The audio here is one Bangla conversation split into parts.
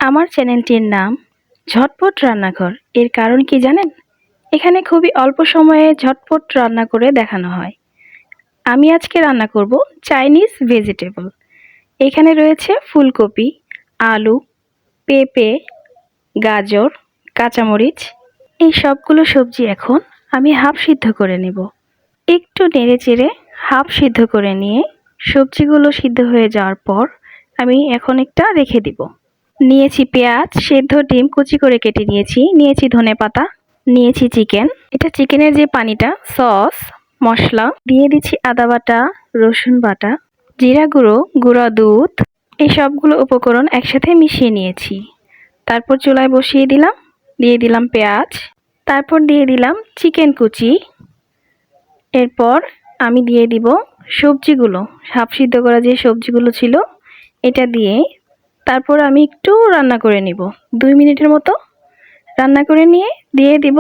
আমার চ্যানেলটির নাম ঝটপট রান্নাঘর। এর কারণ কি জানেন? এখানে খুবই অল্প সময়ে ঝটপট রান্না করে দেখানো হয়। আমি আজকে রান্না করব চাইনিজ ভেজিটেবল। এখানে রয়েছে ফুলকপি, আলু, পেঁপে, গাজর, কাঁচামরিচ। এই সবগুলো সবজি এখন আমি হাফ সিদ্ধ করে নেব। একটু নেড়েচেড়ে হাফ সিদ্ধ করে নিয়ে সবজিগুলো সিদ্ধ হয়ে যাওয়ার পর আমি এখন একটা রেখে দিব। নিয়েছি পেঁয়াজ, সেদ্ধ ডিম কুচি করে কেটে নিয়েছি ধনেপাতা, নিয়েছি চিকেন। এটা চিকেনের যে পানিটা, সস, মশলা দিয়ে দিচ্ছি, আদা বাটা, রসুন বাটা, জিরা গুঁড়ো, গুঁড়া দুধ। এই সবগুলো উপকরণ একসাথে মিশিয়ে নিয়েছি। তারপর চুলায় দিয়ে দিলাম পেঁয়াজ, তারপর দিয়ে দিলাম চিকেন কুচি। এরপর আমি দিয়ে দিব সবজিগুলো, হাফ সিদ্ধ করা যে সবজিগুলো ছিল এটা দিয়ে তারপর আমি একটু রান্না করে নিব। 2 মিনিটের মতো রান্না করে নিয়ে দিয়ে দিব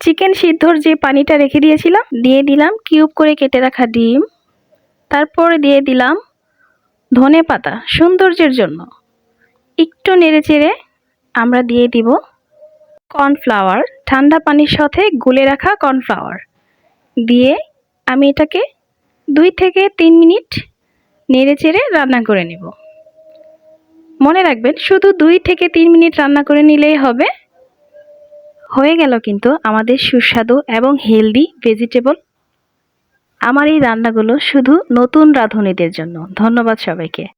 চিকেন সিদ্ধর যে পানিটা রেখে দিয়েছিলাম, দিয়ে দিলাম কিউব করে কেটে রাখা ডিম, তারপর দিয়ে দিলাম ধনেপাতা সৌন্দর্যের জন্য। একটু নেড়েচেড়ে আমরা দিয়ে দিব কর্নফ্লাওয়ার, ঠান্ডা পানির সাথে গুলে রাখা কর্নফ্লাওয়ার দিয়ে আমি এটাকে 2 থেকে 3 মিনিট নেড়েচেড়ে রান্না করে নেব। মনে রাখবেন, শুধু 2 থেকে 3 মিনিট রান্না করে নিলেই হবে। হয়ে গেল কিন্তু আমাদের সুস্বাদু এবং হেলদি ভেজিটেবল। আমার এই রান্নাগুলো শুধু নতুন রাঁধুনিদের জন্য। ধন্যবাদ সবাইকে।